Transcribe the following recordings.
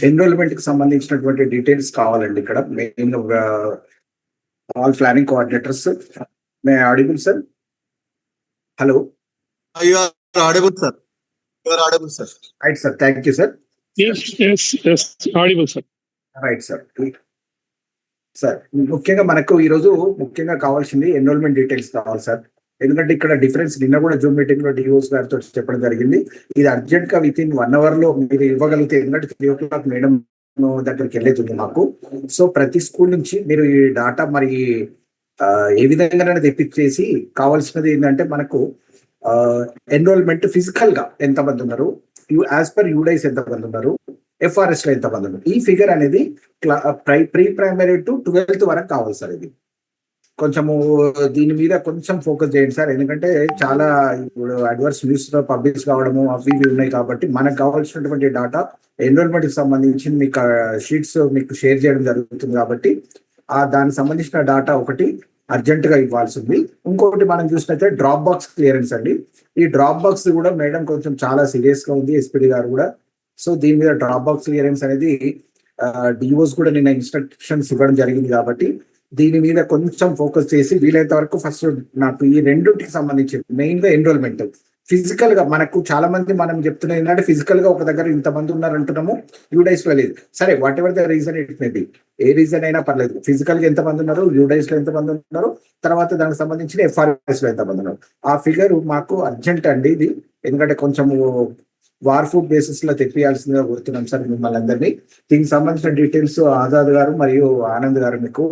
Enrolment కి సంబంధించినటువంటి details కావాలండి. ఇక్కడ main all planning coordinators. May audible sir? Hello, You are audible, sir. You are audible, sir. Right sir, thank you sir. Yes, audible, sir. Right sir. Sir, ముఖ్యంగా మనకు ఈరోజు ముఖ్యంగా కావాల్సింది enrolment details కావాలి సార్. ఎందుకంటే ఇక్కడ డిఫరెన్స్ నిన్న కూడా జూమ్ మీటింగ్ లో డిఓస్ గారితో చెప్పడం జరిగింది. ఇది అర్జెంట్ గా విత్ ఇన్ 1 hour లో మీరు ఇవ్వగలిగితే, ఎందుకంటే 3 o'clock మేడం దగ్గరికి వెళ్ళేది మాకు. సో ప్రతి స్కూల్ నుంచి మీరు ఈ డాటా మరి ఏ విధంగా తెప్పించేసి, కావాల్సినది ఏంటంటే మనకు ఎన్రోల్మెంట్ ఫిజికల్ గా ఎంతమంది ఉన్నారు, యాజ్ పర్ యూడైస్ ఎంతమంది ఉన్నారు, ఎఫ్ఆర్ఎస్ లో ఎంతమంది ఉన్నారు, ఈ ఫిగర్ అనేది ప్రీ ప్రైమరీ టు 12th వరకు కావాలి సార్. ఇది కొంచెము దీని మీద కొంచెం ఫోకస్ చేయండి సార్. ఎందుకంటే చాలా ఇప్పుడు అడ్వర్స్ న్యూస్ లో పబ్లిష్ కావడము అవి ఇవి ఉన్నాయి కాబట్టి మనకు కావాల్సినటువంటి డాటా ఎన్రోల్మెంట్ కి సంబంధించి మీకు షీట్స్ మీకు షేర్ చేయడం జరుగుతుంది. కాబట్టి దానికి సంబంధించిన డాటా ఒకటి అర్జెంట్ గా ఇవ్వాల్సి ఉంది. ఇంకొకటి మనం చూసినట్లయితే డ్రాప్ బాక్స్ క్లియరెన్స్ అండి. ఈ డ్రాప్ బాక్స్ కూడా మేడం కొంచెం చాలా సీరియస్ గా ఉంది, ఎస్పీడీ గారు కూడా. సో దీని మీద డ్రాప్ బాక్స్ క్లియరెన్స్ అనేది డిఓస్ కూడా నిన్న ఇన్స్ట్రక్షన్స్ ఇవ్వడం జరిగింది. కాబట్టి దీని మీద కొంచెం ఫోకస్ చేసి వీలైనంత వరకు ఫస్ట్ నాకు ఈ రెండింటికి సంబంధించి మెయిన్ గా ఎన్రోల్మెంట్ ఫిజికల్ గా మనకు చాలా మంది మనం చెప్తున్నది ఏంటంటే ఫిజికల్ గా ఒక దగ్గర ఇంతమంది ఉన్నారు అంటున్నాము, యూడైస్ లో లేదు. సరే, what ever the reason it may be, A reason అయినా పర్లేదు. ఫిజికల్ గా ఎంతమంది ఉన్నారు, యూడైస్ లో ఎంతమంది ఉన్నారు, తర్వాత దానికి సంబంధించిన ఎఫ్ఆర్ఎస్ లో ఎంతమంది ఉన్నారు, ఆ ఫిగర్ మాకు అర్జెంట్ అండి ఇది. ఎందుకంటే కొంచెము వార్ఫుడ్ బేసిస్ లో తెప్పియాల్సిందిగా కోరుతున్నాం సార్ మిమ్మల్ని అందరినీ. దీనికి సంబంధించిన డీటెయిల్స్ ఆజాద్ గారు మరియు ఆనంద్ గారు మీకు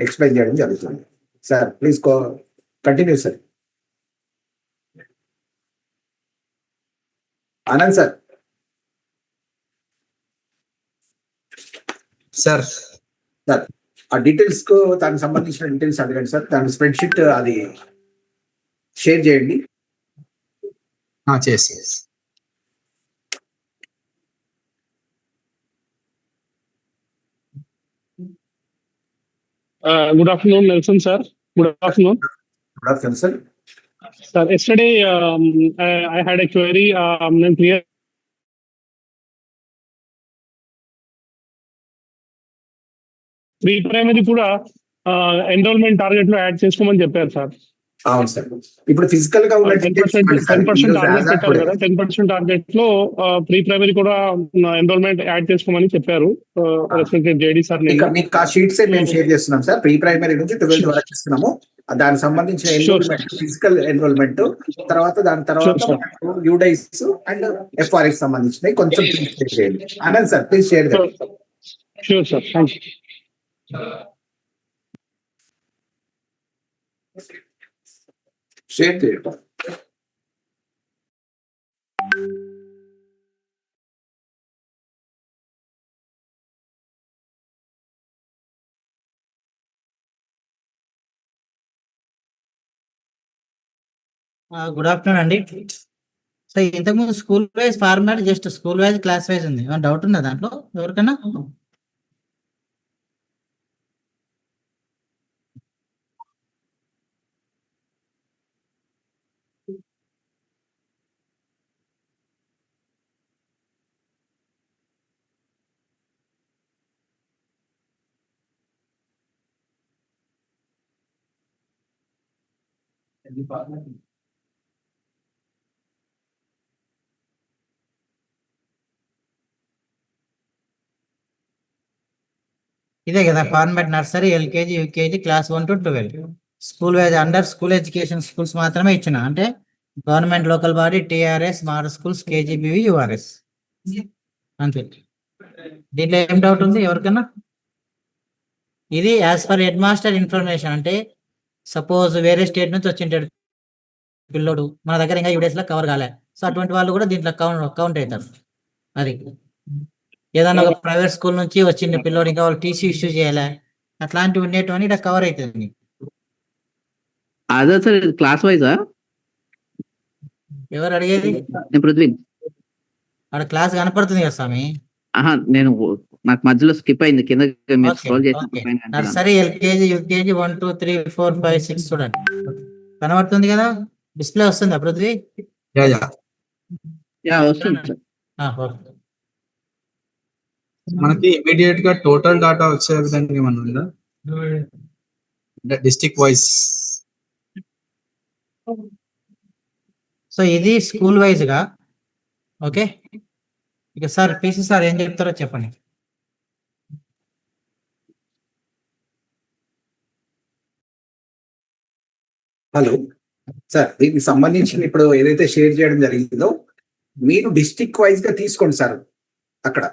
ఎక్స్ప్లెయిన్ చేయడం జరుగుతుంది. Sir please continue sir. Anand sir. Sir sir ఆ డీటెయిల్స్ కు దానికి సంబంధించిన డీటెయిల్స్ అడగండి సార్. దాని స్ప్రెడ్ షీట్ అది షేర్ చేయండి. చేసి Good afternoon, Nelson sir. Good afternoon. Good afternoon, sir. Sir, yesterday I had a query. Pre-primary కూడా ఎన్రోల్మెంట్ టార్గెట్ లో యాడ్ చేసుకోమని చెప్పారు సార్. అవును సార్. ఇప్పుడు ఫిజికల్ గా 10% టార్గెట్ పెట్టారు కదా, 10% టార్గెట్ లో ప్రీ ప్రైమరీ కూడా ఎన్రోల్మెంట్ యాడ్ చేసుకోమని చెప్పారు రెస్పెక్టెడ్ జేడీ సార్. మీకు ఆ షీట్స్ మేము షేర్ చేస్తున్నాం సార్. ప్రీ ప్రైమరీ నుంచి 12th వరకు ఇస్తున్నాము. దానికి సంబంధించిన ఎన్రోల్మెంట్, ఫిజికల్ ఎన్రోల్మెంట్, దాని తర్వాత యూడైస్ అండ్ ఎఫ్ఆర్ఎస్ సంబంధించినవి కొంచెం షేర్ చేయండి. Anand sir please share. Sure sir, thank you. Share చేయండి. గుడ్ ఆఫ్టర్నూన్ అండి. సో ఇంతకుముందు school wise format, just school wise class wise ఉంది. ఏమైనా డౌట్ ఉందా దాంట్లో ఎవరికైనా? ఇదే కదా format. Nursery, LKG, UKG, class 1 to 12 school wise under school education schools మాత్రమే ఇచ్చిన. అంటే government local body, TRS, model schools, KGBV, URS అంతే. దీంట్లో ఏం డౌట్ ఉంది ఎవరికైనా? ఇది as per head master information. అంటే సపోజ్ వేరే స్టేట్ నుంచి వచ్చింటాడు పిల్లోడు, మన దగ్గర ఇంకా యూడేస్ లో కవర్ కాలే, సో అటువంటి వాళ్ళు కూడా దీంట్లో కౌంట్ అవుతారు. అది ఏదన్నా ఒక ప్రైవేట్ స్కూల్ నుంచి వచ్చింది పిల్లోడు, ఇంకా వాళ్ళు టీసీ ఇష్యూ చేయాలి, అట్లాంటివి ఉండేటువంటి ఇక్కడ కవర్ అవుతుంది. అదే సార్, క్లాస్ వైజా? ఎవరు అడిగేది? పృథ్వీ. అక్కడ క్లాస్ కనపడుతుంది కదా స్వామి. నేను నాకు మధ్యలో స్కిప్ అయింది, కింద నర్సరీ, ఎల్కేజీ, యూకేజీ 1 2 3 4 5 6 చూడండి కనబడుతుంది కదా, డిస్ప్లే వస్తుందా పృథ్వీ? వస్తుంది. మనకి ఇమీడియట్ గా టోటల్ డాటా వచ్చే విధంగా ఏమన్నా ఉందా డిస్ట్రిక్ట్ వైజ్? సో ఇది స్కూల్ వైజ్ గా. ఓకే, ఇక సార్ పీసీ సార్ ఏం చెప్తారో చెప్పండి. హలో సార్, దీనికి సంబంధించి ఇప్పుడు ఏదైతే షేర్ చేయడం జరిగిందో మీరు డిస్ట్రిక్ట్ వైజ్ గా తీసుకోండి సార్. అక్కడ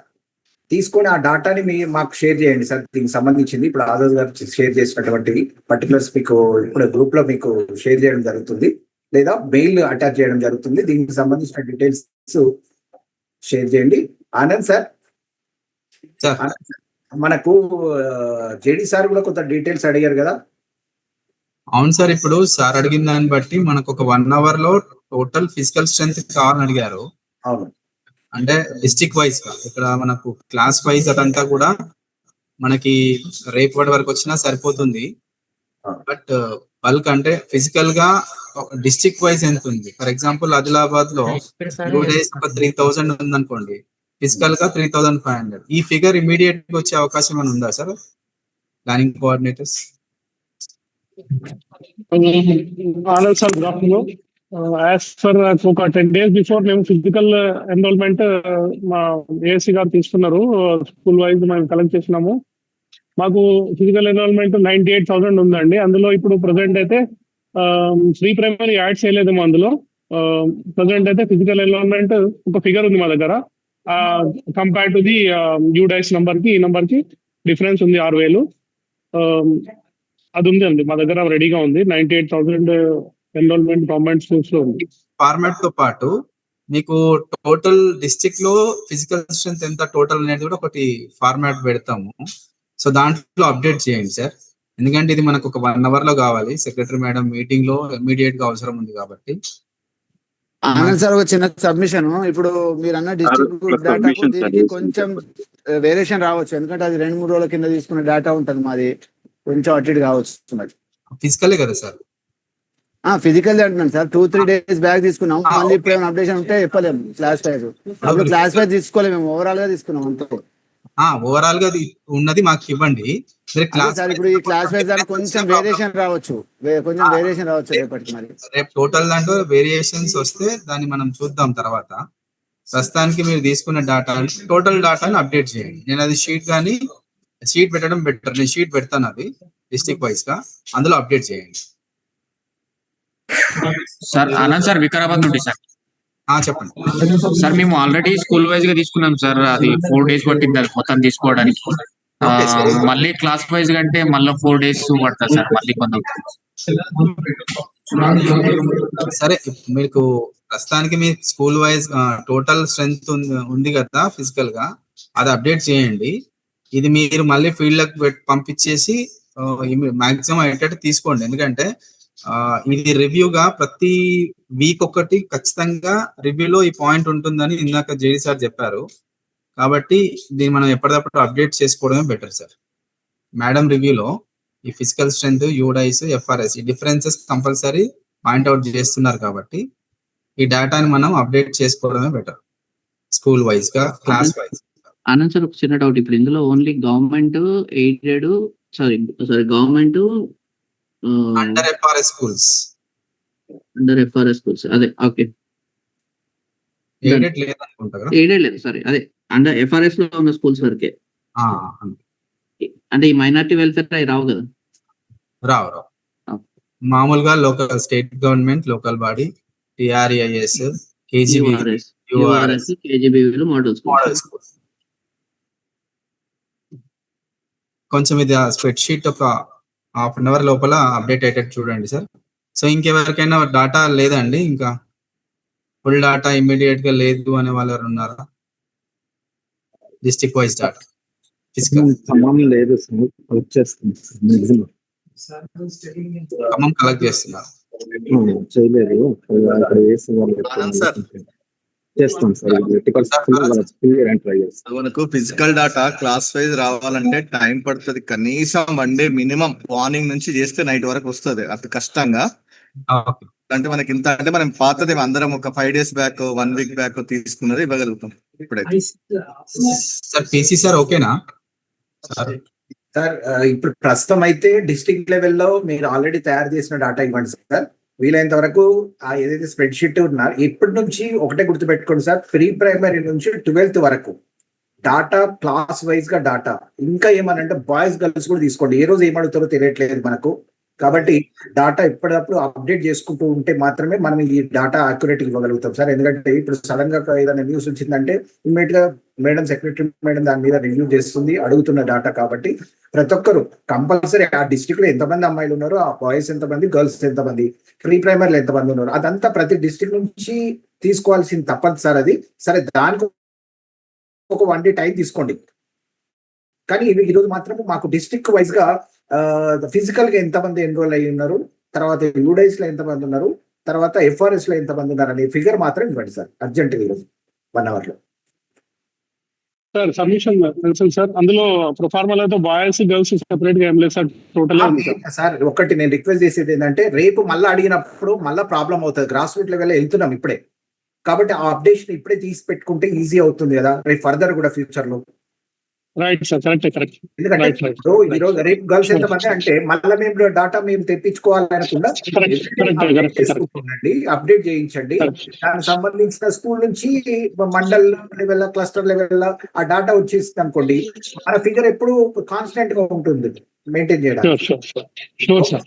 తీసుకొని ఆ డాటాని మీరు మాకు షేర్ చేయండి సార్. దీనికి సంబంధించింది ఇప్పుడు ఆజాద్ గారు షేర్ చేసినటువంటి పర్టికులర్స్ మీకు ఇప్పుడు గ్రూప్ లో మీకు షేర్ చేయడం జరుగుతుంది, లేదా మెయిల్ అటాచ్ చేయడం జరుగుతుంది. దీనికి సంబంధించిన డీటెయిల్స్ షేర్ చేయండి. ఆనంద్ సార్, మనకు జేడి సార్ కూడా కొంత డీటెయిల్స్ అడిగారు కదా. అవును సార్, ఇప్పుడు సార్ అడిగిన దాన్ని బట్టి మనకు ఒక 1 hour లో టోటల్ ఫిజికల్ స్ట్రెంత్ కావాలని అడిగారు. అవును, అంటే డిస్ట్రిక్ట్ వైజ్ గా. ఇక్కడ మనకు క్లాస్ వైజ్ అదంతా కూడా మనకి రేపటి వరకు వచ్చినా సరిపోతుంది. బట్ బల్క్ అంటే ఫిజికల్ గా డిస్ట్రిక్ట్ వైజ్ ఎంత ఉంది? ఫర్ ఎగ్జాంపుల్ ఆదిలాబాద్ లో 2 days ఒక 3000 ఉందనుకోండి, ఫిజికల్ గా 3500. ఈ ఫిగర్ ఇమీడియట్ గా వచ్చే అవకాశం ఏమైనా ఉందా sir planning coordinators? Anand sir, good afternoon. As for ఒక 10 days బిఫోర్ మేము ఫిజికల్ ఎన్రోల్మెంట్ మా ఏఎస్సీ గారు తీసుకున్నారు. స్కూల్ వైజ్ మేము కలెక్ట్ చేసినాము. మాకు ఫిజికల్ ఎన్రోల్మెంట్ 98,000 ఉందండి. అందులో ఇప్పుడు ప్రజెంట్ అయితే ప్రీ ప్రైమరీ యాడ్ చేయలేదేమో. అందులో ప్రజెంట్ అయితే ఫిజికల్ ఎన్రోల్మెంట్ ఒక ఫిగర్ ఉంది మా దగ్గర. Compare to the UDISE number కి ఈ నంబర్ కి డిఫరెన్స్ ఉంది 6,000. అది ఉంది అండి మా దగ్గర, రెడీగా ఉంది. 98,000 ఎన్రోల్మెంట్ గవర్నమెంట్ స్కూల్స్ లో ఉంది. ఫార్మాట్ తో పాటు మీకు టోటల్ డిస్ట్రిక్ట్ లో ఫిజికల్ స్ట్రెంత్ ఎంత టోటల్ అనేది కూడా ఒకటి ఫార్మాట్ పెడతాము. సో దాంట్లో అప్డేట్ చేయండి సార్, ఎందుకంటే ఇది మనకు ఒక 1 hour లో కావాలి. సెక్రటరీ మేడం మీటింగ్ లో ఇమీడియట్ గా అవసరం ఉంది కాబట్టి. ఆనంద్ సార్, ఒక చిన్న సబ్మిషన్. ఇప్పుడు మీరు అన్న డిస్ట్రిక్ట్ డేటాకు దీనికి కొంచెం వేరియేషన్ రావచ్చు, ఎందుకంటే అది 2-3 రోజుల కింద తీసుకున్న డేటా ఉంటుంది. మాది కొంచెం అటు ఇటు కావచ్చు. మరి ఫిజికలే కదా సార్? ఫిజికల్ అంటున్నాను సార్. 2-3 days బ్యాక్ తీసుకున్నాం. మళ్ళీ ఇప్పుడు ఏమైనా అప్డేషన్ ఉంటే చెప్పలేము. క్లాస్ వైజ్ అప్పుడు క్లాస్ వైజ్ తీసుకోలేము, మేము ఓవరాల్ గా తీసుకున్నాం అంతే. ఓవరాల్ గా ఉన్నది మాకు ఇవ్వండి సార్. ఇప్పుడు ఈ క్లాస్ వైజ్ దానికి కొంచెం వేరియేషన్ రావచ్చు, రేపటికి. మరి రేపు టోటల్ దాంట్లో వేరియేషన్స్ వస్తే దాన్ని మనం చూద్దాం తర్వాత. ప్రస్తుతానికి మీరు తీసుకున్న డేటా టోటల్ డేటాని అప్డేట్ చేయండి. నేను అది షీట్ పెట్టడం బెటర్. నేను షీట్ పెడతాను అది డిస్ట్రిక్ట్ వైజ్ గా, అందులో అప్డేట్ చేయండి సార్. ఆనంద్ సార్, వికారాబాద్ నుండి సార్. చెప్పండి సార్. మేము ఆల్రెడీ స్కూల్ వైజ్ గా తీసుకున్నాం సార్. అది 4 days పట్టింది అది మొత్తం తీసుకోవడానికి. మళ్ళీ క్లాస్ వైజ్ అంటే మళ్ళీ 4 days పడుతుంది సార్. మళ్ళీ కొంత సరే. మీకు ప్రస్తుతానికి మీ స్కూల్ వైజ్ టోటల్ స్ట్రెంత్ ఉంది కదా ఫిజికల్ గా, అది అప్డేట్ చేయండి. ఇది మీరు మళ్ళీ ఫీల్డ్ లకు పంపించేసి మాక్సిమం అయ్యేటట్టు తీసుకోండి. ఎందుకంటే ఇది రివ్యూగా ప్రతి వీక్ ఒకటి ఖచ్చితంగా రివ్యూలో ఈ పాయింట్ ఉంటుందని ఇందాక జేడి సార్ చెప్పారు. కాబట్టి దీన్ని మనం ఎప్పటికప్పుడు అప్డేట్ చేసుకోవడమే బెటర్ సార్. మేడం రివ్యూలో ఈ ఫిజికల్ స్ట్రెంత్, యూడైస్, ఎఫ్ఆర్ఎస్ ఈ డిఫరెన్సెస్ కంపల్సరీ పాయింట్అవుట్ చేస్తున్నారు. కాబట్టి ఈ డేటాని మనం అప్డేట్ చేసుకోవడమే బెటర్ స్కూల్ వైజ్ గా, క్లాస్ వైజ్. ఆనంద్ సార్, ఒక చిన్న డౌట్. ఇప్పుడు ఇందులో only government aided government under FRS schools అదే. ఓకే, ఎయిడెడ్ లేదనుకుంటా కదా? ఎయిడెడ్ లేదు సారీ, అదే అండర్ ఎఫ్ఆర్ఎస్ లో ఉన్న స్కూల్స్ వరకే. అంటే ఈ మైనారిటీ వెల్ఫేర్ అవి రావు కదా? రావు. మామూలుగా local state government, local body, TRIS, KGBRS, కేజీబీవీలు మోడల్ స్కూల్. కొంచెం ఇది స్ప్రెడ్ షీట్ ఒక 1/2 hour లోపల అప్డేట్ అయ్యేటట్టు చూడండి సార్. సో ఇంకెవరికైనా డేటా లేదండి, ఇంకా ఫుల్ డేటా ఇమ్మీడియట్ గా లేదు అనే వాళ్ళు ఎవరు ఉన్నారా? District wise data Khammam collect చేస్తున్నారు. మనకు ఫిజికల్ డేటా క్లాస్ వైజ్ రావాలంటే టైం పడుతుంది. కనీసం 1 day మినిమం. మార్నింగ్ నుంచి చేస్తే నైట్ వరకు వస్తుంది. అతి కష్టంగా. అంటే మనకి ఇంత అంటే మనం పాతది అందరం ఒక 5 days బ్యాక్, 1 week బ్యాక్ తీసుకున్నది ఇవ్వగలుగుతాం. ఇప్పుడైతే సార్ పీసీ సార్ ఓకేనా సార్? సార్ ఇప్పుడు ప్రస్తుతం అయితే డిస్ట్రిక్ట్ లెవెల్లో మీరు ఆల్రెడీ తయారు చేసిన డేటా ఇవ్వండి సార్. వీలైనంత వరకు ఆ ఏదైతే స్ప్రెడ్ షీట్ ఉన్నారు ఇప్పటి నుంచి ఒకటే గుర్తుపెట్టుకోండి సార్, ప్రీ ప్రైమరీ నుంచి 12th వరకు డాటా క్లాస్ వైజ్ గా డాటా, ఇంకా ఏమనంటే బాయ్స్ గర్ల్స్ కూడా తీసుకోండి. ఏ రోజు ఏమడుగుతారో తెలియట్లేదు మనకు, కాబట్టి డాటా ఎప్పటికప్పుడు అప్డేట్ చేసుకుంటూ ఉంటే మాత్రమే మనం ఈ డాటా అక్యురేట్ ఇవ్వగలుగుతాం సార్. ఎందుకంటే ఇప్పుడు సడన్ గా ఏదైనా న్యూస్ వచ్చిందంటే ఇమ్మీడియట్ గా మేడం, సెక్రటరీ మేడం దాని మీద రివ్యూ చేస్తుంది, అడుగుతున్న డాటా. కాబట్టి ప్రతి ఒక్కరు కంపల్సరీ ఆ డిస్ట్రిక్ట్ లో ఎంతమంది అమ్మాయిలు ఉన్నారు, ఆ బాయ్స్ ఎంతమంది, గర్ల్స్ ఎంతమంది, ప్రీ ప్రైమరీలో ఎంతమంది ఉన్నారు, అదంతా ప్రతి డిస్ట్రిక్ట్ నుంచి తీసుకోవాల్సింది తప్పదు సార్. అది సరే, దానికి ఒక 1 day టైం తీసుకోండి. కానీ ఈరోజు మాత్రం మాకు డిస్ట్రిక్ట్ వైజ్ గా ఫిజికల్ గా ఎంతమంది ఎన్రోల్ అయ్యి ఉన్నారు, తర్వాత యూడైస్ లో ఎంతమంది ఉన్నారు, తర్వాత ఎఫ్ఆర్ఎస్ లో ఎంతమంది ఉన్నారు అనే ఫిగర్ మాత్రం ఇవ్వండి సార్ అర్జెంట్ ఈరోజు 1 hour లో. సార్ సబ్మిషన్ తెలుసు సార్, అందులో ప్రొఫార్మల్ అయితే బాయ్స్ గర్ల్స్ సెపరేట్ గా ఏం లేదు సార్, టోటల్ సార్ ఒకటి నేను రిక్వెస్ట్ చేసేది ఏంటంటే, రేపు మళ్ళీ అడిగినప్పుడు మళ్ళీ ప్రాబ్లం అవుతుంది. గ్రాస్ రూట్ లెవెల్ వెళ్తున్నాం ఇప్పుడే, కాబట్టి ఆ అప్డేషన్ ఇప్పుడే తీసి పెట్టుకుంటే ఈజీ అవుతుంది కదా రేపు ఫర్దర్ కూడా ఫ్యూచర్ లో. Right sir, correct. ఎందుకంటే ఇప్పుడు ఈ రోజు రేపు గర్ల్స్ ఎంతమంది అంటే మళ్ళీ మేము డాటా మేము తెప్పించుకోవాలనకుండా చేసుకుంటుండండి, అప్డేట్ చేయించండి. దానికి సంబంధించిన స్కూల్ నుంచి మండల్ లెవెల్, క్లస్టర్ లెవెల్ ఆ డాటా వచ్చేసింది అనుకోండి, మన ఫిగర్ ఎప్పుడు కాన్స్టెంట్ గా ఉంటుంది మెయింటైన్ చేయడానికి. Sure sir.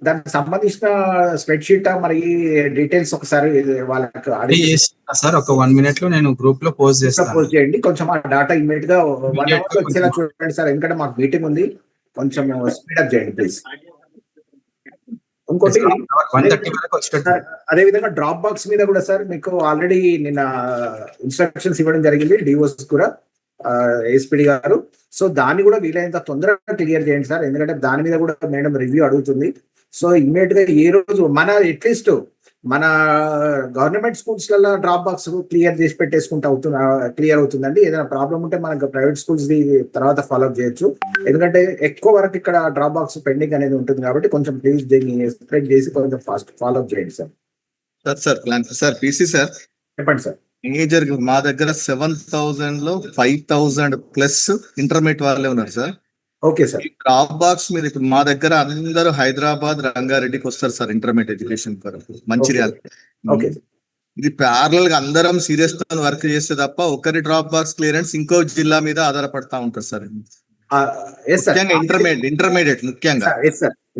దానికి సంబంధించిన స్ప్రెడ్ షీట్ మరి డీటెయిల్స్ ఒకసారి వాళ్ళకి అడిగి సార్ ఒక 1 minute లో నేను గ్రూప్ లో పోస్ట్ చేస్తాను. పోస్ట్ చేయండి. కొంచెం ఆ డాటా ఇమ్మీడియట్ గా 1 hour లో వచ్చేలా చూడండి సార్, ఎందుకంటే మాకు మీటింగ్ ఉంది, కొంచెం స్పీడప్ చేయండి ప్లీజ్. ఇంకోటి 1:30 వరకు వచ్చేటట్టు. అదే విధంగా డ్రాప్ బాక్స్ మీద కూడా సార్ మీకు ఆల్రెడీ నిన్న ఇన్స్ట్రక్షన్స్ ఇవ్వడం జరిగింది డిఓస్ కూడా, ఎస్పీడి గారు. సో దాన్ని కూడా వీలైనంత తొందరగా క్లియర్ చేయండి సార్, ఎందుకంటే దాని మీద కూడా మేడం రివ్యూ అడుగుతుంది. సో ఇమ్మీడియట్ గా ఏ రోజు మన అట్లీస్ట్ మన గవర్నమెంట్ స్కూల్స్ లలో డ్రాప్ బాక్స్ క్లియర్ చేసి పెట్టేసుకుంటే క్లియర్ అవుతుందండి. ఏదైనా ప్రాబ్లం ఉంటే మనకు ప్రైవేట్ స్కూల్స్ తర్వాత ఫాలో అప్ చేయొచ్చు, ఎందుకంటే ఎక్కువ వరకు ఇక్కడ డ్రాప్ బాక్స్ పెండింగ్ అనేది ఉంటుంది. కాబట్టి కొంచెం ప్లీజ్ దీన్ని స్ప్రెడ్ చేసి కొంచెం ఫాస్ట్ ఫాలో అప్ చేయండి సార్. సార్ పీసీ సార్ చెప్పండి సార్. మేజర్ మా దగ్గర 7,000 లో 5,000 ప్లస్ ఇంటర్మీడియట్ వాళ్ళే ఉన్నారు sir. Okay sir. Drop box మీద ఇప్పుడు మా దగ్గర అందరూ హైదరాబాద్, రంగారెడ్డికి వస్తారు సార్ ఇంటర్మీడియట్ ఎడ్యుకేషన్ కొరకు, మంచిర్యాల. ఓకే, ఇది ప్యారలల్ గా అందరం సీరియస్ తో వర్క్ చేస్తే తప్ప ఒకరి డ్రాప్ బాక్స్ క్లియరెన్స్ ఇంకో జిల్లా మీద ఆధారపడతా ఉంటారు సార్. ముఖ్యంగా ఇంటర్మీడియట్ ముఖ్యంగా.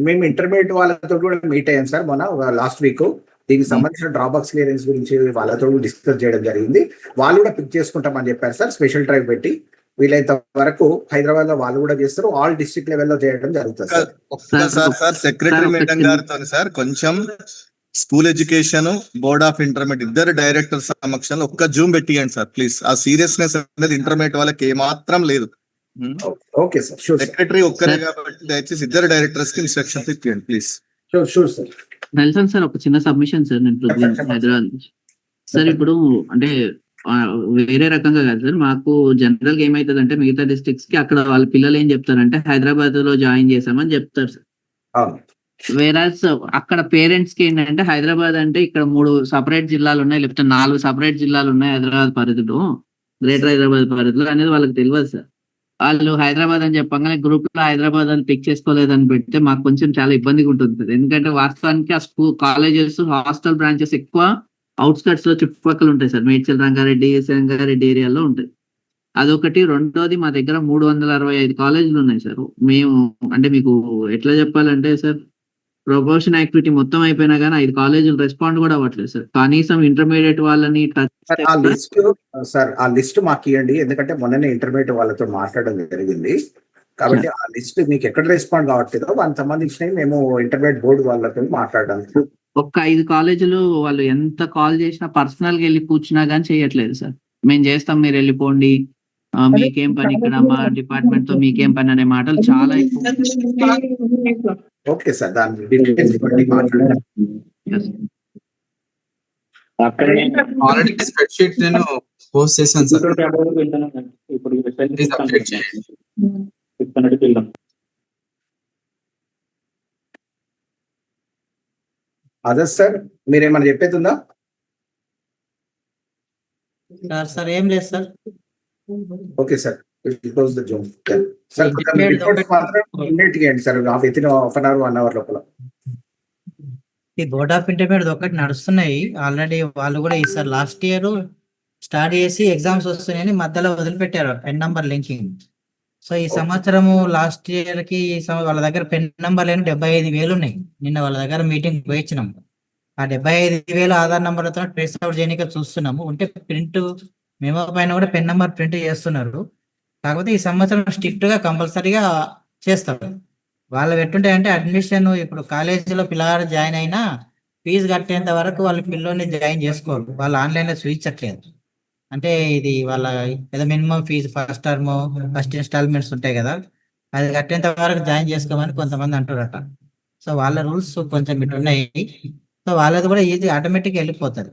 మేము ఇంటర్మీడియట్ వాళ్ళతో కూడా మీట్ అయ్యాం సార్ మొన్న లాస్ట్ వీక్. దీనికి సంబంధించిన డ్రాప్ బాక్స్ క్లియరెన్స్ గురించి వాళ్ళతో డిస్కస్ చేయడం జరిగింది. వాళ్ళు కూడా పిక్ చేసుకుంటామని చెప్పారు సార్, స్పెషల్ డ్రైవ్ పెట్టి. వీలైనంత వరకు హైదరాబాద్ లో వాళ్ళు కూడా చేస్తారు, ఆల్ డిస్ట్రిక్ట్ లెవెల్లో చేయడం జరుగుతుంది సార్. సెక్రటరీ మేడం గారితో సార్ కొంచెం school education, board of intermediate ఇద్దరు డైరెక్టర్ సమక్షంలో ఒక్క జూమ్ పెట్టియండి సార్ ప్లీజ్. ఆ సీరియస్నెస్ అనేది ఇంటర్మీడియట్ వాళ్ళకి ఏమాత్రం లేదు. Okay sir, sure. సెక్రటరీ ఒక్కరే కాబట్టి దయచేసి ఇద్దరు డైరెక్టర్స్ కి ఇన్స్ట్రక్షన్స్ ఇప్పియండి please. Sure sir. Nelson sir ఒక చిన్న సబ్మిషన్ సార్, నేను హైదరాబాద్ నుంచి సార్. ఇప్పుడు అంటే వేరే రకంగా కాదు సార్, మాకు జనరల్ గా ఏమైతుంది అంటే మిగతా డిస్ట్రిక్ట్స్ కి అక్కడ వాళ్ళ పిల్లలు ఏం చెప్తారంటే హైదరాబాద్ లో జాయిన్ చేసామని చెప్తారు సార్. వేరాజ్ అక్కడ పేరెంట్స్ కి ఏంటంటే హైదరాబాద్ అంటే ఇక్కడ 3 సపరేట్ జిల్లాలు ఉన్నాయి, లేకపోతే 4 సపరేట్ జిల్లాలు ఉన్నాయి హైదరాబాద్ పరిధిలో, గ్రేటర్ హైదరాబాద్ పరిధిలో అనేది వాళ్ళకి తెలియదు సార్. వాళ్ళు హైదరాబాద్ అని చెప్పగానే గ్రూప్ లో హైదరాబాద్ అని పిక్ చేసుకోలేదని పెడితే మాకు కొంచెం చాలా ఇబ్బందిగా ఉంటుంది సార్. ఎందుకంటే వాస్తవానికి ఆ కాలేజెస్, హాస్టల్ బ్రాంచెస్ ఎక్కువ అవుట్స్కట్స్ లో చుట్టుపక్కల ఉంటాయి సార్, మేడ్చల్, రంగారెడ్డి, సంగారెడ్డి ఏరియాలో ఉంటాయి. అదొకటి. రెండోది మా దగ్గర 365 కాలేజీలు ఉన్నాయి సార్. మేము అంటే మీకు ఎట్లా చెప్పాలంటే సార్, ప్రొపోర్షన్ యాక్టివిటీ మొత్తం అయిపోయినా కానీ 5 కాలేజీలు రెస్పాండ్ కూడా అవ్వట్లేదు సార్. కనీసం ఇంటర్మీడియట్ వాళ్ళని ఆ లిస్ట్ మాకు ఇవ్వండి, ఎందుకంటే మొన్ననే ఇంటర్మీడియట్ వాళ్ళతో మాట్లాడడం జరిగింది. కాబట్టి ఆ లిస్ట్ మీకు ఎక్కడ రెస్పాండ్ కావట్లేదో దానికి సంబంధించినవి మేము ఇంటర్మీడియట్ బోర్డు వాళ్ళతో మాట్లాడడానికి. ఒక్క 5 కాలేజీలు వాళ్ళు ఎంత కాల్ చేసినా పర్సనల్ గా వెళ్ళి కూర్చున్నా గానీ చేయట్లేదు సార్. మేము చేస్తాం, మీరు వెళ్ళిపోండి, మీకేం పని ఇక్కడ, మా డిపార్ట్మెంట్ తో మీకేం పని అనే మాటలు చాలా ఎక్కువ. ఓకే సార్, దాని డీటెయిల్స్ బట్టి మాట్లాడండి. ఆల్రెడీ స్ప్రెడ్ షీట్ నేను పోస్ట్ చేశాను సార్, ప్లీజ్ అప్డేట్ చేయండి. అదర్స్ సార్ మీరేమైనా చెప్పేది ఉందా? సార్ ఏం లేదు sir. Okay sir, close the Zoom. Sir Intermediate reports ఒకటి- మాత్రం ఇమ్మీడియట్ గా sir, within half an hour 1 hour లోపల. ఈ బోర్డ్ ఆఫ్ ఇంటర్మీడియట్ ఒకటి నడుస్తున్నాయి ఆల్రెడీ. వాళ్ళు కూడా ఈసారి లాస్ట్ ఇయర్ స్టార్ట్ చేసి ఎగ్జామ్స్ వస్తున్నాయని మధ్యలో వదిలిపెట్టారు పెన్ నంబర్ లింకింగ్. సో ఈ సంవత్సరము లాస్ట్ ఇయర్ కి వాళ్ళ దగ్గర పెన్ నంబర్ లేని 75,000 ఉన్నాయి. నిన్న వాళ్ళ దగ్గర మీటింగ్ పోయించినాము. ఆ 75,000 ఆధార్ నంబర్లతో ట్రేస్ అవుట్ చేయడానికి చూస్తున్నాము. ఉంటే ప్రింట్ మెమో పైన కూడా పెన్ నంబర్ ప్రింట్ చేస్తున్నారు. కాకపోతే ఈ సంవత్సరం స్ట్రిక్ట్ గా కంపల్సరీగా చేస్తారు. వాళ్ళు పెట్టుంటాయంటే అడ్మిషన్ ఇప్పుడు కాలేజీలో పిల్లగాడు జాయిన్ అయినా ఫీజు కట్టేంత వరకు వాళ్ళు పిల్లోని జాయిన్ చేసుకోరు. వాళ్ళు ఆన్లైన్ లో చూపించట్లేదు. అంటే ఇది వాళ్ళ ఏదో minimum fee first term first installments ఉంటాయి కదా, అది కట్టేంత వరకు జాయిన్ చేసుకోమని కొంతమంది అంటారట. సో వాళ్ళ రూల్స్ కొంచెం ఇటు ఉన్నాయి. సో వాళ్ళది కూడా ఈజీ ఆటోమేటిక్ వెళ్ళిపోతుంది,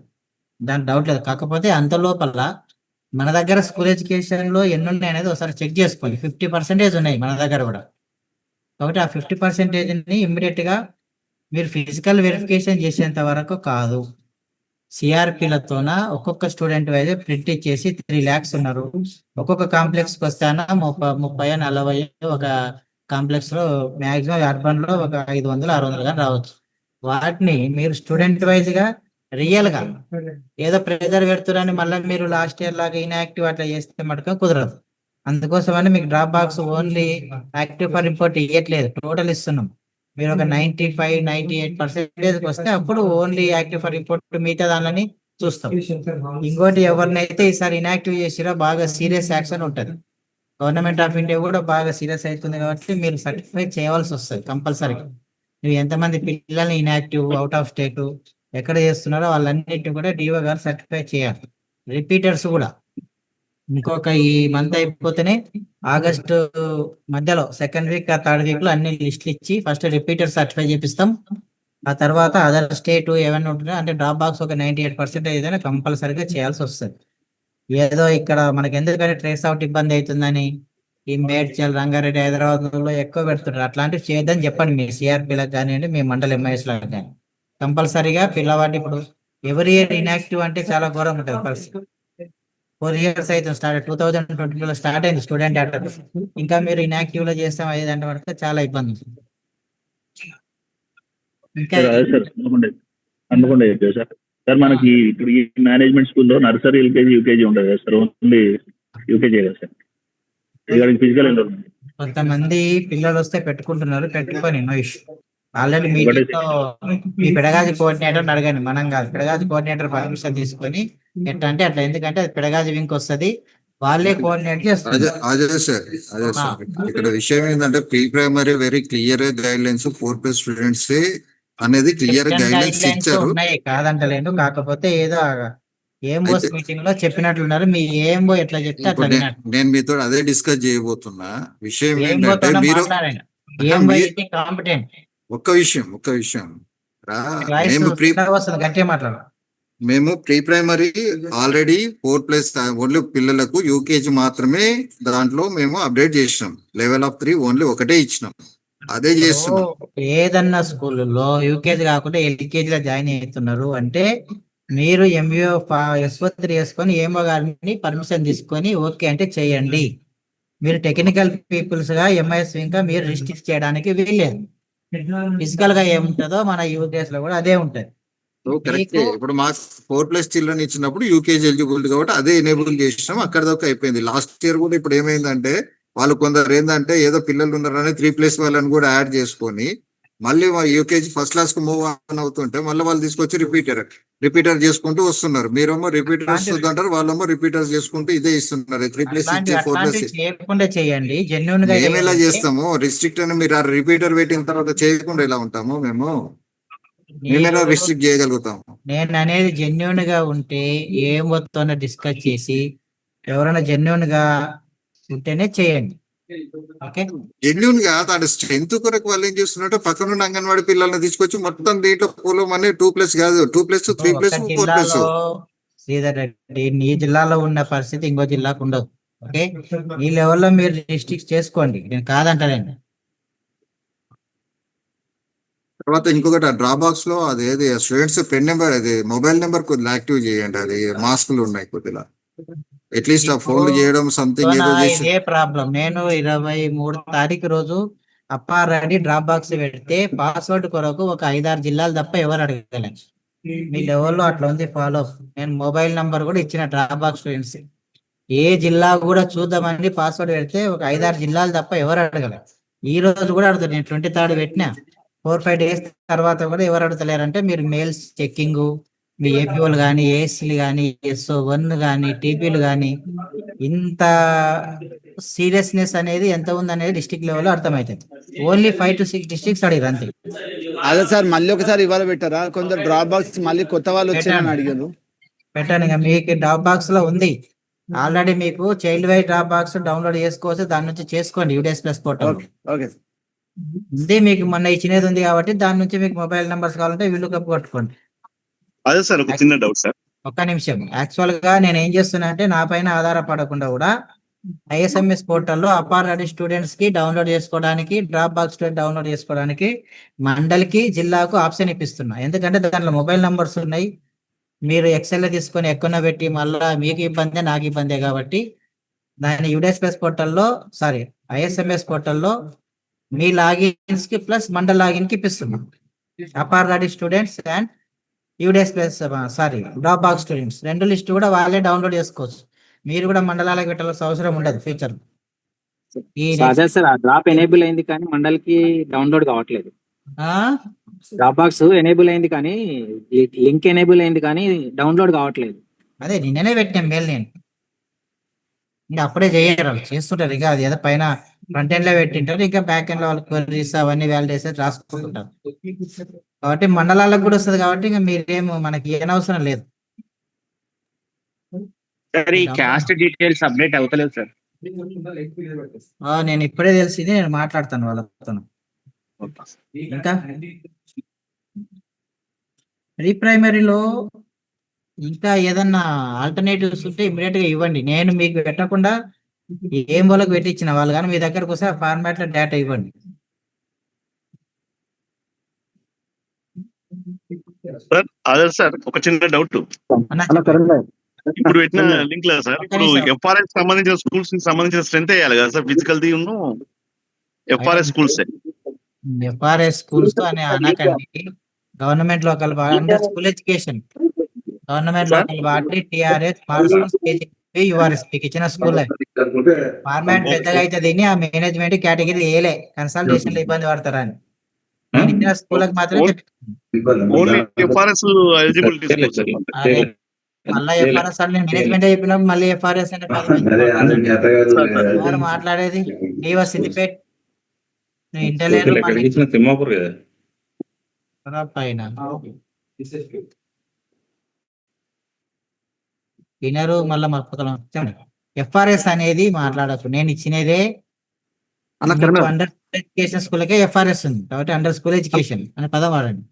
దాని డౌట్ లేదు. కాకపోతే అంత లోపల మన దగ్గర స్కూల్ ఎడ్యుకేషన్ లో ఎన్ని ఉన్నాయి అనేది ఒకసారి చెక్ చేసుకోండి. 50% ఉన్నాయి మన దగ్గర కూడా. కాబట్టి ఆ 50% ని ఇమ్మీడియట్ గా మీరు ఫిజికల్ వెరిఫికేషన్ చేసేంత వరకు కాదు, సిఆర్పిలతోన ఒక్కొక్క స్టూడెంట్ వైజ్ ప్రింట్ ఇచ్చేసి 3 lakhs ఉన్నారు. ఒక్కొక్క కాంప్లెక్స్ కి వస్తానా 30-40 ఒక కాంప్లెక్స్ లో మాక్సిమం అర్బన్ లో ఒక 500-600 కానీ రావచ్చు. వాటిని మీరు స్టూడెంట్ వైజ్ గా రియల్ గా ఏదో ప్రెజర్ పెడుతున్నారని మళ్ళీ మీరు లాస్ట్ ఇయర్ లాగా ఇన్యాక్టివ్ అట్లా చేస్తే మటుకు కుదరదు. అందుకోసమని మీకు drop box only active for report ఇవ్వట్లేదు, టోటల్ ఇస్తున్నాం. మీరు ఒక 95-98% వస్తే అప్పుడు ఓన్లీ యాక్టివ్ ఫర్ రిపోర్ట్ మిగతా దానిని చూస్తాం. ఇంకోటి ఎవరినైతే ఈసారి ఇన్యాక్టివ్ చేసిరో బాగా సీరియస్ యాక్షన్ ఉంటుంది. గవర్నమెంట్ ఆఫ్ ఇండియా కూడా బాగా సీరియస్ అవుతుంది కాబట్టి మీరు సర్టిఫై చేయవలసి వస్తుంది కంపల్సరీగా. మీరు ఎంతమంది పిల్లల్ని ఇన్యాక్టివ్ అవుట్ ఆఫ్ స్టేట్ ఎక్కడ చేస్తున్నారో వాళ్ళన్నిటిని కూడా డిఓ గారు సర్టిఫై చేయాలి. రిపీటర్స్ కూడా ఇంకొక ఈ మంత్ అయిపోతేనే ఆగస్టు మధ్యలో సెకండ్ వీక్ ఆ థర్డ్ వీక్ లో అన్ని లిస్టులు ఇచ్చి ఫస్ట్ రిపీటర్ సర్టిఫై చేపిస్తాం. ఆ తర్వాత అదర్ స్టేట్ ఏమైనా ఉంటుందో అంటే డ్రాప్ బాక్స్ ఒక 98% ఏదైనా కంపల్సరీగా చేయాల్సి వస్తుంది. ఏదో ఇక్కడ మనకి ఎందుకంటే ట్రేస్ అవుట్ ఇబ్బంది అవుతుందని ఈ మేడ్చల్ రంగారెడ్డి హైదరాబాద్ లో ఎక్కువ పెడుతున్నారు. అట్లాంటివి చేయొద్దని చెప్పండి మీ సిఆర్పీలకు కానివ్వండి, మీ మండల ఎంఐఎస్ లకు కానీ. కంపల్సరీగా పిల్లవాడి ఇప్పుడు ఎవరి ఇయర్ ఇన్యాక్టివ్ అంటే చాలా ఘోరం ఉంటుంది పరిస్థితి. 4 years అయితే స్టార్ట్ 2020లో స్టార్ట్ అయింది స్టూడెంట్ యాక్టర్. ఇంకా మీరు ఇన్యాక్టివ్ లో చేస్తాం అయ్యేదంటే వరకు చాలా ఇబ్బంది ఉంటుంది. ఇంకా అనుకుండా చెప్పారు సార్. సార్ మనకి ఇప్పుడు ఈ మేనేజ్మెంట్ స్కూల్లో నర్సరీ ఎల్కేజీ యూకేజీ ఉండదు కదా సార్, ఓన్లీ యూకేజీ కదా సార్. ఫిజికల్ ఎన్రోల్మెంట్ కొంతమంది పిల్లలు వస్తే పెట్టుకుంటున్నారు, పెట్టుకొని నో ఇష్యూ. ఆల్రెడీ మీటింగ్ లో మీ పెడగాజీ కోఆర్డినేటర్ అడగండి, మనం కాదు. పెడగాజీ కోఆర్డినేటర్ పర్మిషన్ తీసుకొని ఎట్లా అంటే అట్లా, ఎందుకంటే అది పెడగాజీ వింక్ వస్తుంది, వాళ్ళే కోఆర్డినేట్ చేస్తారు. అదే సార్ ఇక్కడ విషయం ఏంటంటే pre primary very clear guide lines 4+ students అనేది క్లియర్ గైడ్ లైన్స్ ఇచ్చారు. ఉన్నాయి కాదంటలేదు, కాకపోతే ఏదో ఏంబోస్ మీటింగ్ లో చెప్పినట్లున్నారు. మీ ఏంబో ఎట్లా చెప్తే అట్లా నేను మీతో అదే డిస్కస్ చేయబోతున్నా. విషయం ఏంటంటే మీరు కాంపిటెంట్. ఒక్క విషయం గట్టిగా మాట్లాడాలి. మేము ప్రీ ప్రైమరీ ఆల్రెడీ 4+ ఓన్లీ పిల్లలకు యూకేజీ మాత్రమే దాంట్లో మేము అప్డేట్ చేసినాం. లెవెల్ ఆఫ్ 3 ఓన్లీ ఒకటే ఇచ్చినాం, అదే చేస్తున్నాం. ఏదన్నా స్కూల్లో యూకేజీ కాకుండా ఎల్కేజీలో జాయిన్ అవుతున్నారు అంటే మీరు ఎంబీఓ S3 వేసుకొని ఏమో గారిని పర్మిషన్ తీసుకొని ఓకే అంటే చేయండి. మీరు టెక్నికల్ పీపుల్స్ గా ఎంఐఎస్ ఇంకా మీరు రిస్ట్రిక్ట్ చేయడానికి వీల్లేదు. ఫిజికల్ గా ఏముంటుందో మన యూకేఎస్ లో కూడా అదే ఉంటది. ఇప్పుడు మాకు 4+ చిల్డ్రన్ ఇచ్చినప్పుడు యూకేజీ ఎలిజిబుల్ కాబట్టి అదే ఎనేబుల్ చేసినాం, అక్కడ దాకా అయిపోయింది. లాస్ట్ ఇయర్ కూడా ఇప్పుడు ఏమైందంటే వాళ్ళు కొందరు ఏంటంటే ఏదో పిల్లలు ఉన్నారని 3+ వాళ్ళని కూడా యాడ్ చేసుకొని మళ్ళీ యూకేజీ ఫస్ట్ క్లాస్ కు మూవ్ ఆన్ అవుతుంటే మళ్ళీ వాళ్ళు తీసుకొచ్చి రిపీటర్ చేసుకుంటూ వస్తున్నారు. మీరేమో రిపీటర్స్ అంటారు, వాళ్ళేమో రిపీటర్స్ చేసుకుంటూ ఇదే ఇస్తున్నారు. 3+ 4+ చేయకుండా చేయండి. జెన్యూన్ గా మేము ఎలా చేస్తాము? రిస్ట్రిక్ట్ అని మీరు ఆ రిపీటర్ పెట్టిన తర్వాత చేయకుండా ఎలా ఉంటాము? మేము ఎలా రిస్ట్రిక్ట్ చేయగలుగుతాము? నేను అనేది జెన్యూన్ గా ఉంటే ఏం మొత్తం డిస్కస్ చేసి ఎవరైనా జెన్యూన్ గా ఉంటేనే చేయండి. జెన్యూన్ గా దాని స్ట్రెంత్ కొరకు వాళ్ళు ఏం చేస్తున్నట్టు పక్కన ఉన్న అంగన్వాడీ పిల్లల్ని తీసుకొచ్చి మొత్తం దీంట్లో పూలం అనే 2+ కాదు 2+, 3+, 4+. శ్రీధర్ రెడ్డి, నీ జిల్లాలో ఉన్న పరిస్థితి ఇంకో జిల్లాకు ఉండదు. ఓకే, ఈ లెవెల్లో మీరు డిస్ట్రిక్ట్ చేసుకోండి, నేను కాదంటలేండి. తర్వాత ఇంకొకటి ఆ డ్రాప్ బాక్స్ లో అదేది స్టూడెంట్స్ పెన్ నెంబర్ అది మొబైల్ నెంబర్ కొద్దిగా యాక్టివ్ చేయండి. అది మాస్కులు ఉన్నాయి కొద్దిగా అట్లీస్ట్ ఆ ఫోన్లు చేయడం సంథింగ్ ఏదో చేసి. ఇదే ప్రాబ్లం. నేను 23 తారీఖు రోజు అప్పారెడ్డి డ్రాప్ బాక్స్ పెడితే పాస్వర్డ్ కొరకు ఒక 5-6 జిల్లాలు తప్ప ఎవరు అడగలేదు. మీ లెవెల్లో అట్లా ఉంది ఫాలో. నేను మొబైల్ నంబర్ కూడా ఇచ్చిన డ్రాప్ బాక్స్ స్టూడెంట్స్ ఏ జిల్లా కూడా చూద్దామని పాస్వర్డ్ పెడితే ఒక 5-6 జిల్లాలు తప్ప ఎవరు అడగలేదు. ఈ రోజు కూడా అడుగుతారు. నేను 23 పెట్టినా 4-5 డేస్ తర్వాత కూడా ఎవరు అడుగుతలేరంటే మీరు మెయిల్స్ చెక్కింగ్, మీ ఏపీఓలు కానీ, ఏఎస్సీలు కానీ, SO1 కానీ, టీపీలు కానీ ఇంత సీరియస్నెస్ అనేది ఎంత ఉంది అనేది డిస్ట్రిక్ట్ లెవెల్లో అర్థమవుతుంది. ఓన్లీ 5 to 6 డిస్ట్రిక్ట్స్ అడిగారు అంతే. అదే సార్ మళ్ళీ ఒకసారి ఇవాళ పెట్టారా? కొందరు డ్రాప్ బాక్స్ మళ్ళీ కొత్త వాళ్ళు వచ్చారని అడిగారు. పెట్టాను. ఇక మీకు డ్రాప్ బాక్స్ లో ఉంది ఆల్రెడీ. మీకు child wise drop box download చేసుకోవచ్చు, దాని నుంచి చేసుకోండి. యూడిఎస్ ప్లస్ పోర్టల్ ఓకే ఉంది. మీకు మొన్న ఇచ్చినది ఉంది కాబట్టి దాని నుంచి మీకు మొబైల్ నెంబర్స్ కావాలంటే వీళ్ళు కప్పు కొట్టుకోండి. అదే సార్ ఒక చిన్న డౌట్ సార్. ఒక్క నిమిషం. యాక్చువల్ గా నేను ఏం చేస్తున్నా అంటే నా పైన ఆధారపడకుండా కూడా ఐఎస్ఎంఎస్ పోర్టల్లో అపారెడ్డి స్టూడెంట్స్ కి డౌన్లోడ్ చేసుకోవడానికి, డ్రాప్ బాక్స్ డౌన్లోడ్ చేసుకోవడానికి మండలికి, జిల్లాకు ఆప్షన్ ఇప్పిస్తున్నా. ఎందుకంటే దాంట్లో మొబైల్ నంబర్స్ ఉన్నాయి. మీరు ఎక్సెల్ తీసుకొని ఎక్కువ పెట్టి మళ్ళీ మీకు ఇబ్బందే నాకు ఇబ్బందే కాబట్టి దాన్ని యూడిఎస్ ప్లస్ పోర్టల్లో ఐఎస్ఎంఎస్ పోర్టల్లో మీ లాగిన్స్ కి ప్లస్ మండల్ లాగిన్ కి ఇప్పిస్తున్నాం. అపారెడ్డి students and UDS plus drop box students రెండు లిస్ట్ కూడా వాళ్ళే డౌన్లోడ్ చేసుకోవచ్చు. మీరు కూడా మండలాలకు పెట్టాల్సిన అవసరం ఉండదు ఫ్యూచర్. సార్ ఆ డ్రాప్ ఎనేబుల్ అయింది కానీ మండల్కి డౌన్లోడ్ కావట్లేదు. డ్రాప్ బాక్స్ ఎనేబుల్ అయింది కానీ లింక్ ఎనేబుల్ అయింది కానీ డౌన్లోడ్ కావట్లేదు. అదే నిన్ననే పెట్టాం మెయిల్. నేను ఇంకా అప్పుడే చేయరు, చేస్తుంటారు. ఇక అది ఏదో పైన ఫ్రంట్ ఎండ్ లో పెట్టింటారు, ఇంకా బ్యాక్ ఎండ్ లో వాళ్ళు క్వరీస్ అవన్నీ వ్యాలిడేషన్ రాసుకుంటుంటారు. కాబట్టి మండలాలకు కూడా వస్తుంది కాబట్టి ఇంకా మీరేమో మనకి ఏనవసరం లేదు. సార్ ఈ క్యాస్ట్ డీటెయిల్స్ అప్డేట్ అవుతలేదు సార్. నేను ఇప్పుడే తెలిసింది, నేను మాట్లాడతాను వాళ్ళతో. ఇంకా ప్రీ ప్రైమరీలో ఇంకా ఏదన్నా ఆల్టర్నేటివ్స్ ఉంటే ఇమీడియట్ గా ఇవ్వండి. నేను మీకు పెట్టకుండా ఏం వాళ్ళకి పెట్టించిన వాళ్ళు కానీ మీ దగ్గరకు వస్తే ఆ ఫార్మాట్ లో డేటా ఇవ్వండి. సార్ అదే సార్ ఒక చిన్న డౌట్. ఇప్పుడు పెట్టిన లింక్ లేదు సార్. ఇప్పుడు ఎఫ్ఆర్ఎస్ సంబంధించిన స్కూల్స్ కి సంబంధించిన స్ట్రెంత్ వేయాలి కదా sir? Physical the FRS schools FRS schools తో అని అనకండి. Government local under school education, government local body, TRS, URS మీకు ఇచ్చిన స్కూల్ ఫార్మాట్ పెద్దగా అయితే దీన్ని ఆ మేనేజ్మెంట్ కేటగిరీ ఏలే కన్సల్టేషన్ లో ఇబ్బంది పడతారని నేను ఇచ్చిన స్కూళ్ళకి మాత్రమే మళ్ళీ ఎఫ్ఆర్ఎస్ అంటే మేనేజ్మెంట్ చెప్పినప్పుడు మళ్ళీ ఎఫ్ఆర్ఎస్ అంటే మాట్లాడేది నీవ సిద్దిపేట్ ఇంటలేరు పైన వినరు. మళ్ళీ ఎఫ్ఆర్ఎస్ అనేది మాట్లాడకు. నేను ఇచ్చినదే అండర్ ఎడ్యుకేషన్ స్కూల్కే ఎఫ్ఆర్ఎస్ ఉంది కాబట్టి అండర్ స్కూల్ ఎడ్యుకేషన్ అనే పదం వాడండి.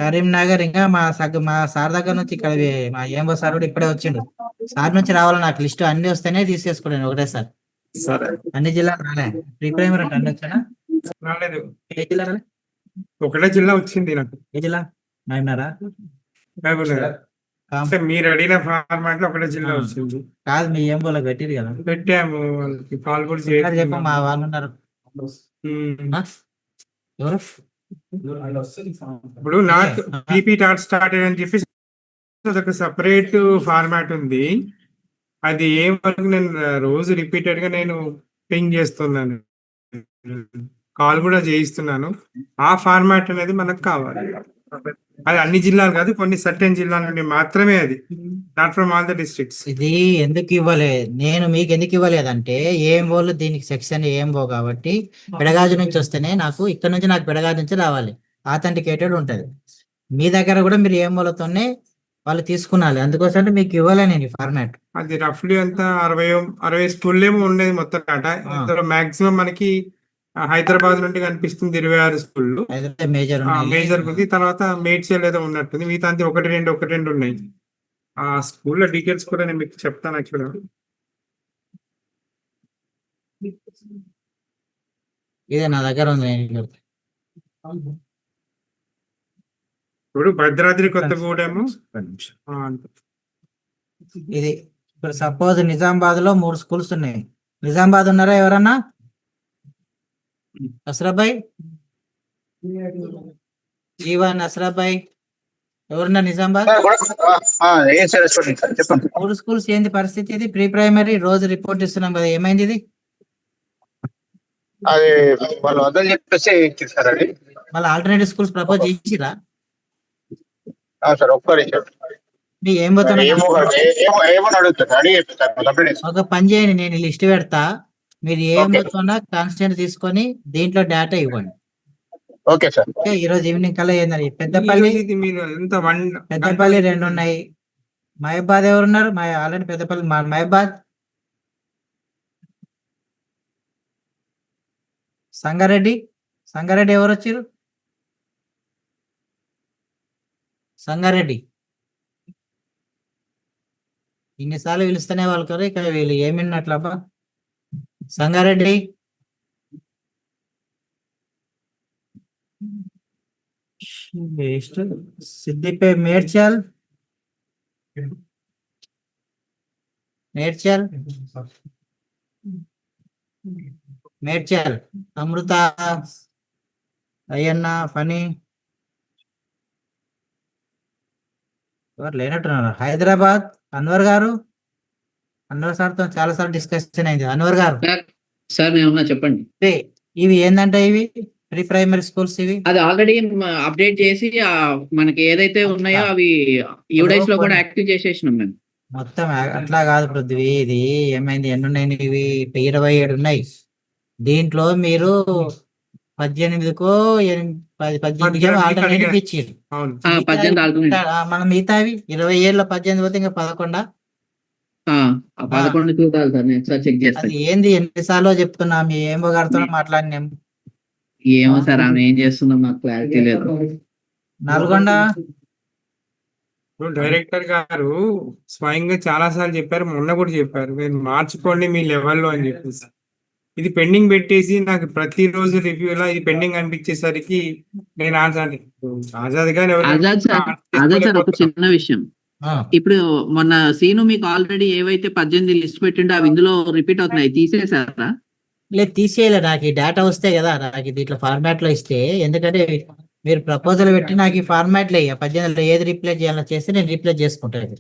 కరీంనగర్ ఇంకా మా సార్ దగ్గర నుంచి ఇక్కడ మా ఏంబో సార్ కూడా ఇప్పుడే వచ్చిండు. సార్ నుంచి రావాలి నాకు లిస్ట్ అన్ని వస్తేనే తీసేసుకోండి ఒకటే సార్. అన్ని జిల్లాలు రాలే. ప్రీ ప్రైమరీ అంటే వచ్చానా? రాలేదు. ఏ జిల్లా రాలే? ఒకటే జిల్లా వచ్చింది నాకు. ఏ జిల్లా? నాయనారా? అంటే మీరు అడిగిన ఫార్మాట్ లో ఒకటే జిల్లా వచ్చింది. కాదు మీ ఏం పోలకు పెట్టిరు కదా? పెట్టాము. వాళ్ళకి కాల్ కూడా చెప్ప మా వాళ్ళు ఉన్నారు. ఎవరు? ఇప్పుడు నాకు పీపీ డాట్ స్టార్ట్ అని చెప్పి అదొక సపరేట్ ఫార్మాట్ ఉంది. అది ఏం వరకు నేను రోజు రిపీటెడ్ గా నేను పింగ్ చేస్తున్నాను, కాల్ కూడా చేయిస్తున్నాను. ఆ ఫార్మాట్ అనేది మనకు కావాలి. అది అన్ని జిల్లాలు కాదు, కొన్ని సర్టెన్ జిల్లాల నుండి మాత్రమే. అది not from all the districts. ఇది ఎందుకు ఇవ్వలేదు, నేను మీకు ఎందుకు ఇవ్వలేదంటే ఏంబోలు దీనికి సెక్షన్ ఏంబో కాబట్టి పెడగాజు నుంచి వస్తేనే నాకు ఇక్కడ నుంచి నాకు పెడగాజు నుంచి రావాలి, ఆథెంటికేటెడ్ ఉంటది. మీ దగ్గర కూడా మీరు ఏంబోలతోనే వాళ్ళు తీసుకున్నాలి, అందుకోసం మీకు ఇవ్వలే నేను ఈ ఫార్మాట్. అది రఫ్లీ అంతా 60 స్కూల్ ఏమో ఉండేది మొత్తం డాటా. అందులో మాక్సిమం మనకి హైదరాబాద్ నుండి కనిపిస్తుంది 26 స్కూళ్ళు మేజర్ ఉంది. తర్వాత మేడ్చల్ ఏదో ఉన్నట్టుంది, మిగతా అంతే 1-2 ఉన్నాయి. ఆ స్కూల్లో డీటెయిల్స్ కూడా నేను మీకు చెప్తాను. యాక్చువల్గా ఇదే నా దగ్గర ఉంది, నేను ఇప్పుడు భద్రాద్రి కొత్తగూడెము ఇది ఇప్పుడు సపోజ్ నిజామాబాద్ లో 3 స్కూల్స్ ఉన్నాయి. నిజామాబాద్ ఉన్నారా ఎవరన్నా? అసరాబాయ్, జీవన్, అసరాబాయ్ ఎవరన్నా నిజామాబాద్? 3 స్కూల్స్ ఏంది పరిస్థితి? ఇది ప్రీ ప్రైమరీ రోజు రిపోర్ట్ ఇస్తున్నాం కదా, ఏమైంది ఇది? అది వాళ్ళు వద్దని చెప్పేసి ఇచ్చారు అది. మళ్ళీ ఆల్టర్నేటివ్ స్కూల్స్ ప్రపోజ్ చేసిరా? సార్ ఒక్కరి మీ ఏం పోతున్నా ఏమని అడుగుతారు అడిగి ఒక పని చేయండి, నేను లిస్ట్ పెడతా, మీరు ఏం పోతున్నా కాన్స్టెంట్ తీసుకొని దీంట్లో డేటా ఇవ్వండి. Okay sir. ఈ రోజు ఈవినింగ్ కల్లా ఏందని పెద్దపల్లి 2 ఉన్నాయి. మహబాద్ ఎవరున్నారు? ఆల్రెడీ పెద్దపల్లి మహబాద్. సంగారెడ్డి ఎవరు వచ్చారు? సంగారెడ్డి ఇన్నిసార్లు పిలుస్తూనే వాళ్ళు కదా, ఇక్కడ వీళ్ళు ఏమిన్నట్లబ్బా. సంగారెడ్డి, సిద్దిపే, మేడ్చల్, అమృత, అయ్యన్న, ఫనీ ఎవరు లేనట్టున్నారు. హైదరాబాద్ అన్వర్ గారు, అన్వర్ సార్ తో చాలా సార్లు డిస్కషన్ అయింది. అన్వర్ గారు సార్ ఏమన్నా చెప్పండి. ఇవి ఏంటంటే ఇవి ప్రీ ప్రైమరీ స్కూల్స్, ఇవి అది ఆల్రెడీ అప్డేట్ చేసి మనకి ఏదైతే ఉన్నాయో అవి యూడైస్ లో కూడా యాక్టివ్ చేసేసినాం మేము. మొత్తం అట్లా కాదు పృథ్వీ, ఇది ఏమైంది, ఎన్ని ఉన్నాయి ఇవి? 27 ఉన్నాయి. దీంట్లో మీరు 18కో 18 ఆల్టర్నేటివ్ ఇచ్చారు. మనం మిగతావి 27లో 18 పోతే ఇంకా 11. 11 చూడాలి సార్, నేను ఒకసారి చెక్ చేస్తాను. అది ఏంది, ఎన్నిసార్లు చెప్తున్నా, మీ ఏమో గారితో మాట్లాడినాం. ఏమో సార్ ఆమె ఏం చేస్తున్నాం నాకు క్లారిటీ లేదు. నల్గొండ డైరెక్టర్ గారు స్వయంగా చాలా సార్లు చెప్పారు, మొన్న కూడా చెప్పారు, మీరు మార్చుకోండి మీ లెవెల్లో అని చెప్పేసి. ఇది పెండింగ్ పెట్టేసి నాకు ప్రతిరోజు రివ్యూలో ఇది పెండింగ్ అనిపించేసరికి నేను ఆజాద్ గారు సార్ ఒక చిన్న విషయం, ఇప్పుడు మొన్న సీను మీకు ఆల్రెడీ ఏవైతే 18 లిస్ట్ పెట్టిండో అవి ఇందులో రిపీట్ అవుతున్నాయి, తీసేసారా? లేదు తీసేయలే, నాకు ఈ డేటా వస్తే కదా, నాకు దీంట్లో ఫార్మాట్ లో ఇస్తే, ఎందుకంటే మీరు ప్రపోజల్ పెట్టి నాకు ఈ ఫార్మాట్ లో 18లో ఏది రీప్లేస్ చేయాలో చేస్తే నేను రీప్లేస్ చేసుకుంటాను.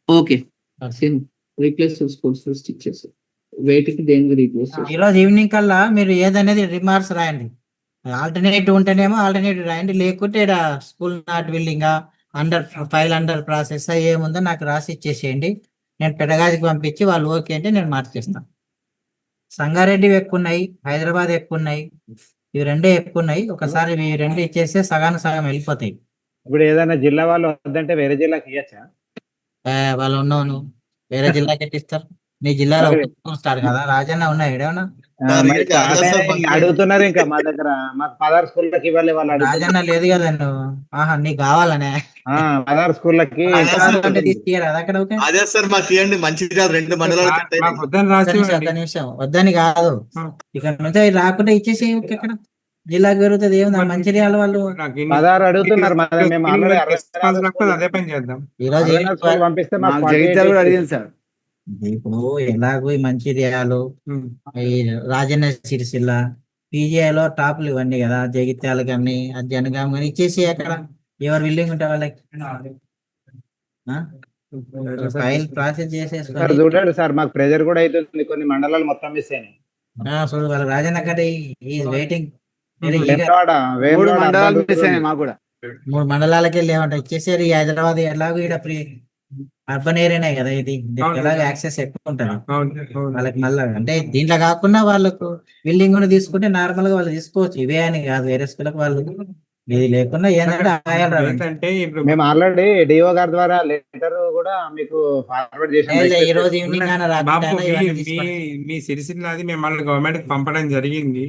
ఓకే, రీప్లేస్ చేసి వెయిట్కి దేనికి రీప్లేస్. ఈరోజు ఈవినింగ్ కల్లా మీరు ఏదనేది రిమార్క్స్ రాయండి. ఆల్టర్నేటివ్ ఉంటేనేమో ఆల్టర్నేటివ్ రాయండి, లేకుంటే school not building file under process ఏముందో నాకు రాసి ఇచ్చేసేయండి. నేను పెడగాజికి పంపించి వాళ్ళు ఓకే అంటే నేను మార్చేస్తాను. సంగారెడ్డి ఎక్కువ ఉన్నాయి, హైదరాబాద్ ఎక్కువ ఉన్నాయి, ఇవి 2 ఎక్కువ ఉన్నాయి. ఒకసారి ఇవి 2 ఇచ్చేస్తే సగానికి సగం వెళ్ళిపోతాయి. ఇప్పుడు ఏదైనా జిల్లా వాళ్ళు వద్దంటే వేరే జిల్లాకి ఇవ్వచ్చా? వాళ్ళు ఉన్నాను వేరే జిల్లాకి ఎట్టిస్తారు? నీ జిల్లాలో స్టార్ కదా, రాజన్న ఉన్నాయి ఏడేమన్నా అడుగుతున్నారు. ఇంకా మా దగ్గర మాకు 16 స్కూళ్ళకి ఇవ్వాలి వాళ్ళు. రాజన్న లేదు కదా నువ్వు, నీకు కావాలనే 16 స్కూళ్ళకి అక్కడ. అదే సార్ మాకు ఇవ్వండి, మంచిగా 2 మండలాలు నిమిషం వద్దని కాదు, ఇక్కడ నుంచి రాకుండా ఇచ్చేసి ఇక్కడ జిల్లాకు పెరుగుతుంది. ఏముంది మంచిర్యాల వాళ్ళు 16 అడుగుతున్నారు. అదే పని చేద్దాం. ఈరోజు పంపిస్తే అడిగింది సార్. ఇప్పుడు ఎలాగో ఈ మంచిర్యాలు, ఈ రాజన్న సిరిసిల్ల, పీజీఐలో టాప్లు ఇవన్నీ కదా, జగిత్యాలు కానీ జనగాం కానీ ఇచ్చేసి అక్కడ ఎవరు బిల్డింగ్ ఉంటే వాళ్ళకి ఫైల్ ప్రాసెస్ చేసేసుకోండి. చూడండి సార్, మాకు ప్రెజర్ కూడా అవుతుంది, కొన్ని మండలాలు మొత్తం మిస్ అయినాయి. చూడు వాళ్ళ రాజన్న కంటే ఈ వెయిటింగ్ 3 మండలాలు మిస్ అయినాయి మాకు కూడా. 3 మండలాలకి వెళ్ళి ఏమంటారు ఇచ్చేసారు. ఈ హైదరాబాద్ ఎలాగో ఇక్కడ అర్బన్ ఏరియానే కదా, ఇది ఎలాగో యాక్సెస్ ఎక్కువ ఉంటుంది వాళ్ళకి. మళ్ళీ అంటే దీంట్లో కాకుండా వాళ్ళకు బిల్డింగ్ కూడా తీసుకుంటే నార్మల్ గా వాళ్ళు తీసుకోవచ్చు, ఇవే అని కాదు, వేరే స్కూళ్ళకి వాళ్ళు ఇది లేకుండా ఏంటంటే మేము ఆల్రెడీ డిఓ గారి ద్వారా లెటర్ కూడా మీకు ఫార్వర్డ్ చేసాం. ఈ రోజు ఈవినింగ్ మీ సిరిసిల్లది మేము మళ్ళీ గవర్నమెంట్ కి పంపడం జరిగింది,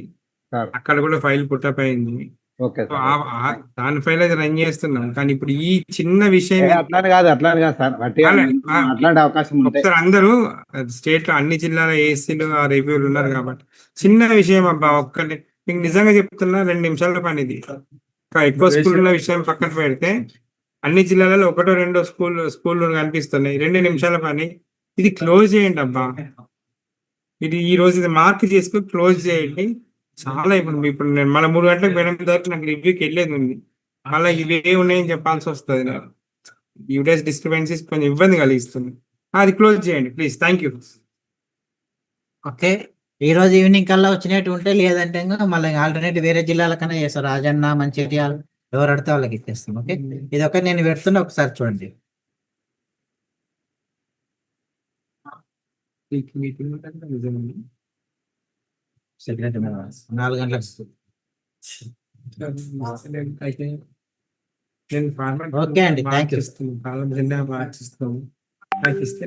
అక్కడ కూడా ఫైల్ పుట్టప్ అయింది. ఓకే సో దానిపైన రన్ చేస్తున్నాం. కానీ ఇప్పుడు ఈ చిన్న విషయం అట్లానే కాదు సార్ అట్లాంటి అవకాశం ఉంటాయి. ఒకసారి అందరూ స్టేట్ లో అన్ని జిల్లాల ఏసీలు ఆ రివ్యూలు ఉన్నారు కాబట్టి చిన్న విషయం అబ్బా, ఒక్కటి మీకు నిజంగా చెప్తున్నా 2 నిమిషాల పని ఇది. ఇంకా ఎక్కువ స్కూల్ ఉన్న విషయం పక్కన పెడితే అన్ని జిల్లాలలో 1-2 స్కూళ్ళు కనిపిస్తున్నాయి. 2 నిమిషాల పని ఇది క్లోజ్ చేయండి అబ్బా. ఇది ఈ రోజు ఇది మార్క్ చేసుకుని క్లోజ్ చేయండి. చాలా ఇప్పుడు నేను మళ్ళీ 3 గంటలకు మేడం దగ్గర నాకు రివ్యూకి వెళ్ళేది ఉంది. మళ్ళీ ఇవే ఉన్నాయని చెప్పాల్సి వస్తుంది. నాకు యూడేస్ డిస్టర్బెన్సెస్ కొంచెం ఇబ్బంది కలిగిస్తుంది. అది క్లోజ్ చేయండి ప్లీజ్. Thank you. ఓకే, ఈ రోజు ఈవినింగ్ కల్లా వచ్చినట్టు ఉంటే, లేదంటే మళ్ళీ ఆల్టర్నేటివ్ వేరే జిల్లాల కన్నా చేస్తారు. రాజన్న, మంచిర్యాల, ఎవరు అడితే వాళ్ళకి ఇచ్చేస్తాం. ఓకే, ఇది ఒకటి నేను పెడుతున్నా, ఒకసారి చూడండి. సెక్రటరీ 4 గంటలకు. ఓకే అండి, థ్యాంక్ యూ. మార్చిస్తాము. నాకు ఇస్తే